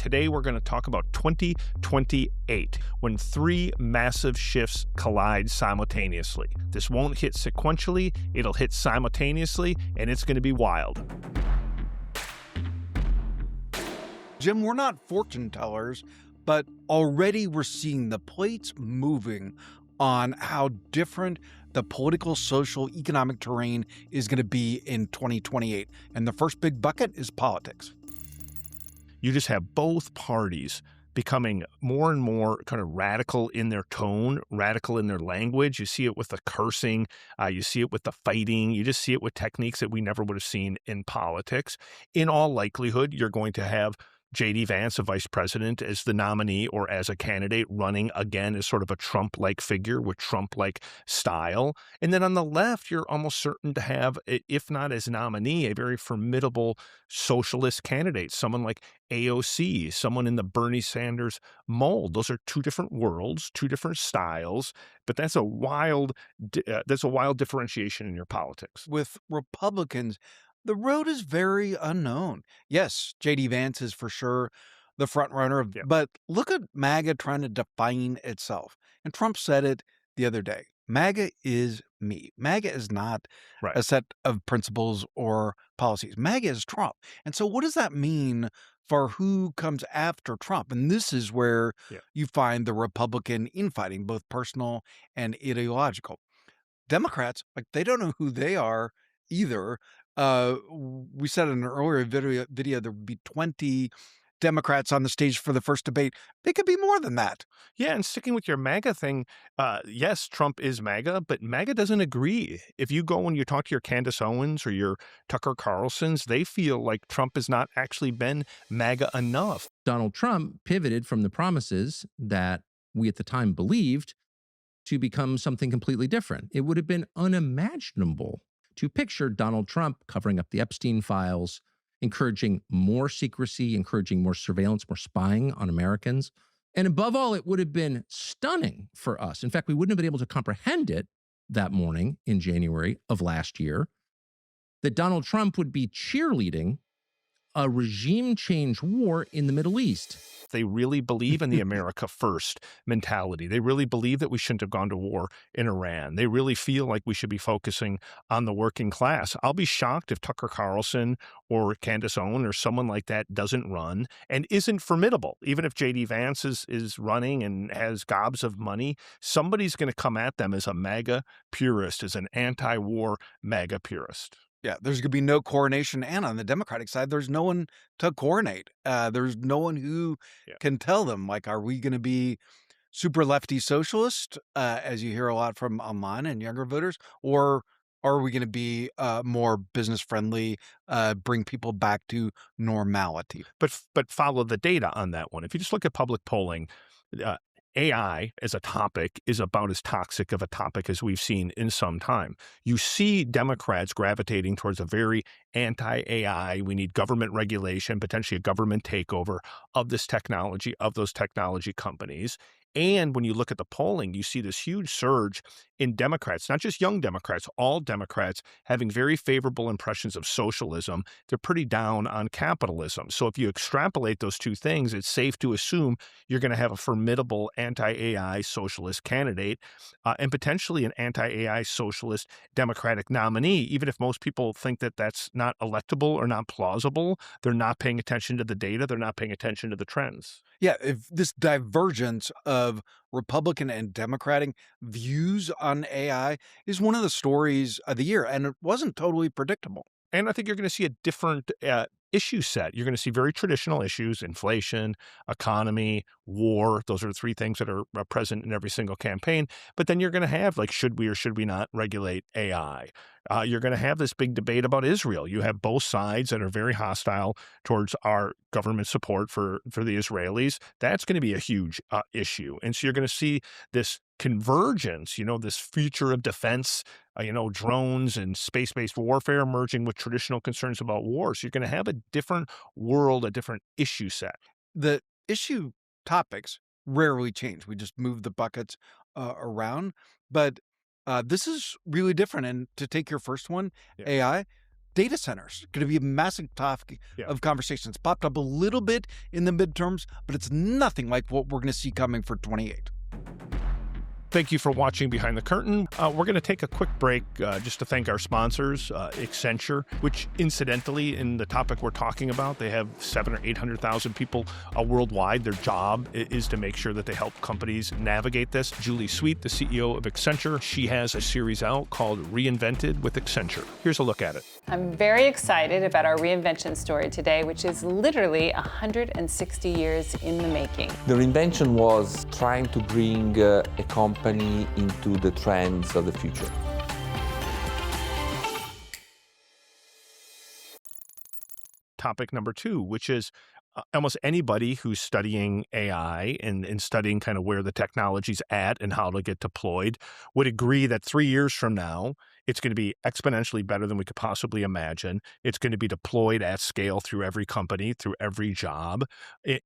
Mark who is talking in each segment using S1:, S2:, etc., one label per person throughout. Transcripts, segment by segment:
S1: Today, we're going to talk about 2028, when three massive shifts collide simultaneously. This won't hit sequentially, it'll hit simultaneously, and it's going to be wild.
S2: Jim, we're not fortune tellers, but already we're seeing the plates moving on how different the political, social, economic terrain is going to be in 2028. And the first big bucket is politics.
S1: You just have both parties becoming more and more kind of radical in their tone, radical in their language. You see it with the cursing, you see it with the fighting, you just see it with techniques that we never would have seen in politics. In all likelihood, you're going to have J.D. Vance, a vice president, as the nominee or as a candidate running again as sort of a Trump-like figure with Trump-like style. And then on the left, you're almost certain to have, if not as nominee, a very formidable socialist candidate, someone like AOC, someone in the Bernie Sanders mold. Those are two different worlds, two different styles, but that's a wild differentiation in your politics.
S2: With Republicans, the road is very unknown. Yes, J.D. Vance is for sure the front runner, but look at MAGA trying to define itself. And Trump said it the other day. MAGA is me. MAGA is not a set of principles or policies. MAGA is Trump. And so what does that mean for who comes after Trump? And this is where you find the Republican infighting, both personal and ideological. Democrats, they don't know who they are either. We said in an earlier video there would be 20 Democrats on the stage for the first debate. They could be more than that.
S1: Yeah, and sticking with your MAGA thing, yes, Trump is MAGA, but MAGA doesn't agree. If you go and you talk to your Candace Owens or your Tucker Carlsons, they feel like Trump has not actually been MAGA enough.
S3: Donald Trump pivoted from the promises that we at the time believed to become something completely different. It would have been unimaginable to picture Donald Trump covering up the Epstein files, encouraging more secrecy, encouraging more surveillance, more spying on Americans. And above all, it would have been stunning for us. In fact, we wouldn't have been able to comprehend it that morning in January of last year, that Donald Trump would be cheerleading a regime change war in the Middle East.
S1: They really believe in the America first mentality. They really believe that we shouldn't have gone to war in Iran. They really feel like we should be focusing on the working class. I'll be shocked if Tucker Carlson or Candace Owens or someone like that doesn't run and isn't formidable. Even if J.D. Vance is running and has gobs of money, somebody's going to come at them as a MAGA purist, as an anti-war MAGA purist.
S2: Yeah, there's going to be no coronation. And on the Democratic side, there's no one to coronate. There's no one who can tell them, are we going to be super lefty socialist, as you hear a lot from online and younger voters, or are we going to be more business friendly, bring people back to normality?
S1: But follow the data on that one. If you just look at public polling, AI as a topic is about as toxic of a topic as we've seen in some time. You see Democrats gravitating towards a very anti-AI. We need government regulation, potentially a government takeover of this technology, of those technology companies. And when you look at the polling, you see this huge surge in Democrats, not just young Democrats, all Democrats having very favorable impressions of socialism. They're pretty down on capitalism. So if you extrapolate those two things, it's safe to assume you're going to have a formidable anti-AI socialist candidate and potentially an anti-AI socialist Democratic nominee. Even if most people think that that's not electable or not plausible, they're not paying attention to the data. They're not paying attention to the trends.
S2: Yeah, if this divergence of Republican and Democratic views on AI is one of the stories of the year, and it wasn't totally predictable.
S1: And I think you're going to see a different issue set. You're going to see very traditional issues: inflation, economy, war. Those are the three things that are present in every single campaign. But then you're going to have, should we or should we not regulate AI? You're going to have this big debate about Israel. You have both sides that are very hostile towards our government support for the Israelis. That's going to be a huge issue. And so you're going to see this convergence, this future of defense, drones and space-based warfare merging with traditional concerns about war. So you're going to have a different world, a different issue set.
S2: The issue topics rarely change. We just move the buckets around. But this is really different. And to take your first one, AI, Data centers going to be a massive topic of conversation. It's popped up a little bit in the midterms, but it's nothing like what we're going to see coming for 28.
S1: Thank you for watching Behind the Curtain. We're going to take a quick break just to thank our sponsors, Accenture, which incidentally, in the topic we're talking about, they have 700,000 or 800,000 people worldwide. Their job is to make sure that they help companies navigate this. Julie Sweet, the CEO of Accenture, she has a series out called Reinvented with Accenture. Here's a look at it.
S4: I'm very excited about our reinvention story today, which is literally 160 years in the making.
S5: The reinvention was trying to bring a company into the trends of the future.
S1: Topic number 2, which is almost anybody who's studying AI and studying kind of where the technology's at and how to get deployed would agree that 3 years from now, it's going to be exponentially better than we could possibly imagine. It's going to be deployed at scale through every company, through every job.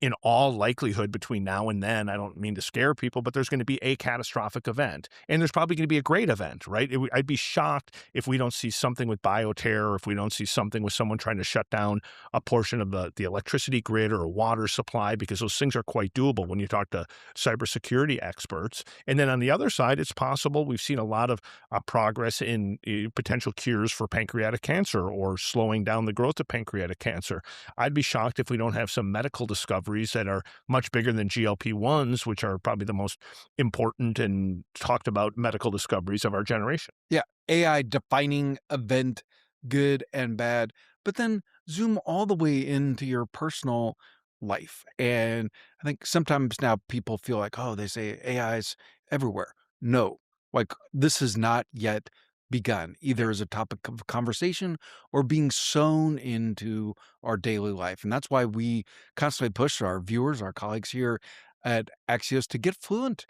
S1: In all likelihood, between now and then, I don't mean to scare people, but there's going to be a catastrophic event. And there's probably going to be a great event, right? I'd be shocked if we don't see something with bioterror, if we don't see something with someone trying to shut down a portion of the electricity grid or a water supply, because those things are quite doable when you talk to cybersecurity experts. And then on the other side, it's possible we've seen a lot of progress in potential cures for pancreatic cancer or slowing down the growth of pancreatic cancer. I'd be shocked if we don't have some medical discoveries that are much bigger than GLP-1s, which are probably the most important and talked about medical discoveries of our generation.
S2: Yeah, AI defining event, good and bad, but then zoom all the way into your personal life. And I think sometimes now people feel like, oh, they say AI is everywhere. No, like this has not yet begun, either as a topic of conversation or being sewn into our daily life. And that's why we constantly push our viewers, our colleagues here at Axios to get fluent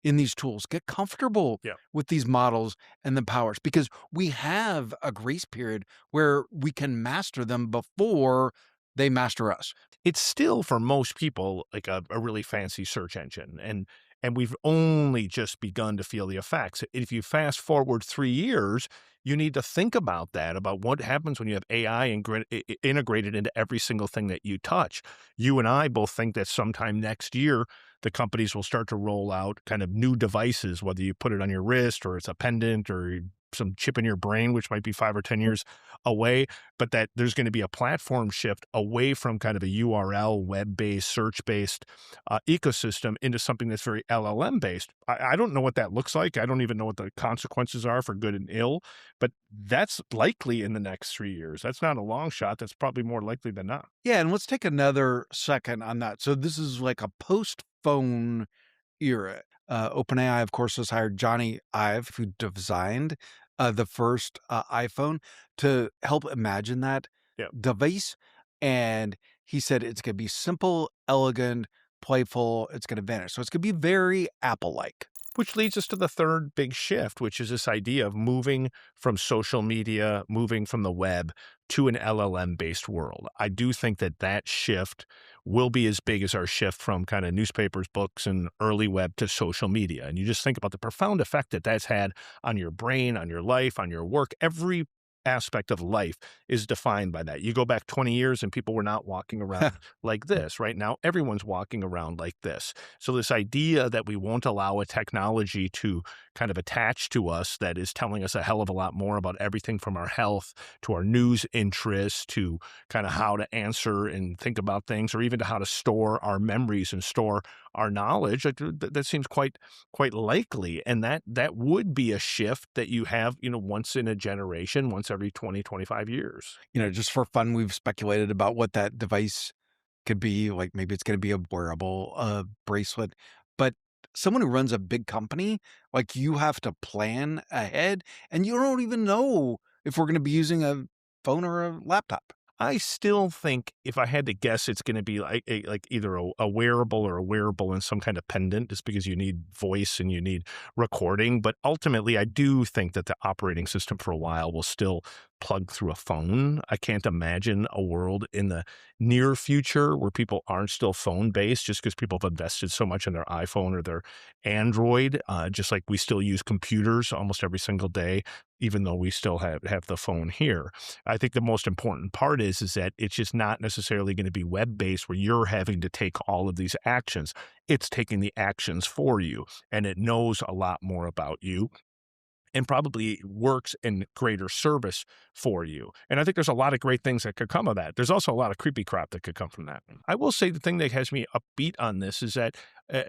S2: in these tools, get comfortable with these models and the powers, because we have a grace period where we can master them before they master us.
S1: It's still, for most people, like a really fancy search engine. And we've only just begun to feel the effects. If you fast forward 3 years, you need to think about that, about what happens when you have AI integrated into every single thing that you touch. You and I both think that sometime next year, the companies will start to roll out kind of new devices, whether you put it on your wrist or it's a pendant or some chip in your brain, which might be 5 or 10 years away, but that there's going to be a platform shift away from kind of a URL, web-based, search-based ecosystem into something that's very LLM-based. I don't know what that looks like. I don't even know what the consequences are for good and ill, but that's likely in the next 3 years. That's not a long shot. That's probably more likely than not.
S2: Yeah, and let's take another second on that. So this is like a post-phone era. OpenAI, of course, has hired Johnny Ive, who designed the first iPhone, to help imagine that device. And he said it's going to be simple, elegant, playful. It's going to vanish. So it's going to be very Apple-like.
S1: Which leads us to the third big shift, which is this idea of moving from social media, moving from the web to an LLM-based world. I do think that that shift will be as big as our shift from kind of newspapers, books, and early web to social media. And you just think about the profound effect that that's had on your brain, on your life, on your work. Every aspect of life is defined by that. You go back 20 years and people were not walking around like this. Right now, everyone's walking around like this. So this idea that we won't allow a technology to kind of attach to us that is telling us a hell of a lot more about everything from our health to our news interests to kind of how to answer and think about things, or even to how to store our memories and store our knowledge, that seems quite likely. And that would be a shift that you have, once in a generation, once every 20, 25 years.
S2: Just for fun, we've speculated about what that device could be. Like maybe it's going to be a wearable bracelet. But someone who runs a big company, like you have to plan ahead, and you don't even know if we're going to be using a phone or a laptop.
S1: I still think, if I had to guess, it's going to be like either a wearable or a wearable and some kind of pendant, just because you need voice and you need recording. But ultimately, I do think that the operating system for a while will still plug through a phone. I can't imagine a world in the near future where people aren't still phone-based just because people have invested so much in their iPhone or their Android, just like we still use computers almost every single day, even though we still have the phone here. I think the most important part is that it's just not necessarily going to be web-based where you're having to take all of these actions. It's taking the actions for you, and it knows a lot more about you and probably works in greater service for you. And I think there's a lot of great things that could come of that. There's also a lot of creepy crap that could come from that. I will say the thing that has me upbeat on this is that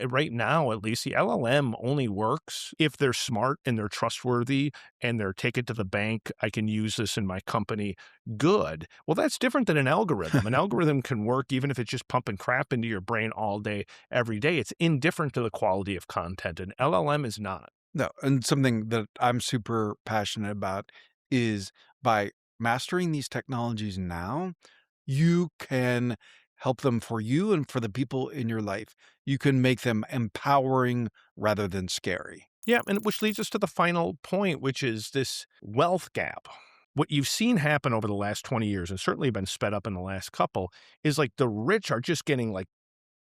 S1: right now, at least, the LLM only works if they're smart and they're trustworthy and they're take it to the bank. I can use this in my company. Good. Well, that's different than an algorithm. An algorithm can work even if it's just pumping crap into your brain all day, every day. It's indifferent to the quality of content. An LLM is not.
S2: No, and something that I'm super passionate about is by mastering these technologies now, you can help them for you and for the people in your life. You can make them empowering rather than scary.
S1: Yeah, and which leads us to the final point, which is this wealth gap. What you've seen happen over the last 20 years, and certainly been sped up in the last couple, is like the rich are just getting like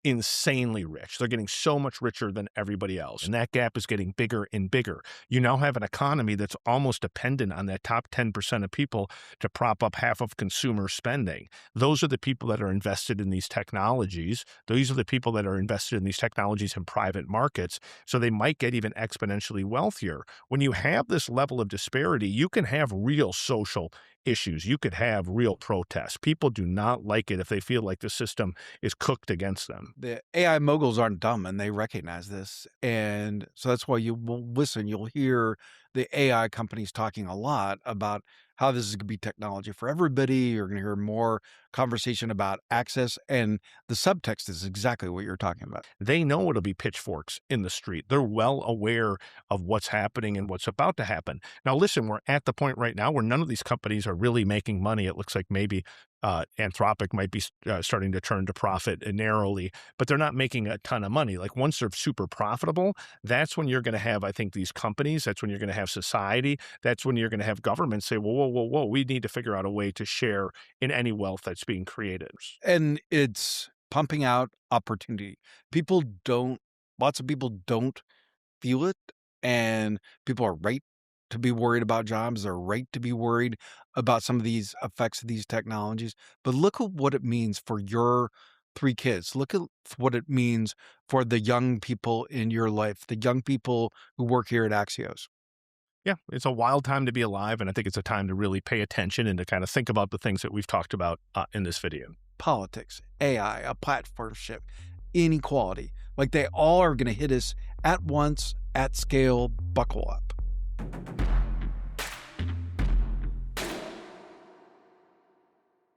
S1: insanely rich. They're getting so much richer than everybody else. And that gap is getting bigger and bigger. You now have an economy that's almost dependent on that top 10% of people to prop up half of consumer spending. Those are the people that are invested in these technologies. These are the people that are invested in these technologies in private markets. So they might get even exponentially wealthier. When you have this level of disparity, you can have real social issues. You could have real protests. People do not like it if they feel like the system is cooked against them.
S2: The AI moguls aren't dumb and they recognize this. And so that's why you will listen, you'll hear the AI companies talking a lot about how this is going to be technology for everybody. You're going to hear more conversation about access, and the subtext is exactly what you're talking about.
S1: They know it'll be pitchforks in the street. They're well aware of what's happening and what's about to happen. Now, listen, we're at the point right now where none of these companies are really making money. It looks like maybe Anthropic might be starting to turn to profit narrowly, but they're not making a ton of money. Like once they're super profitable, that's when you're going to have, I think, these companies. That's when you're going to have society. That's when you're going to have government say, whoa, we need to figure out a way to share in any wealth that's being created.
S2: And it's pumping out opportunity. Lots of people don't feel it, and people are right to be worried about jobs. They're right to be worried about some of these effects of these technologies. But look at what it means for your 3 kids. Look at what it means for the young people in your life, the young people who work here at Axios.
S1: Yeah, it's a wild time to be alive, and I think it's a time to really pay attention and to kind of think about the things that we've talked about in this video.
S2: Politics, AI, a platform shift, inequality, like they all are going to hit us at once, at scale. Buckle up.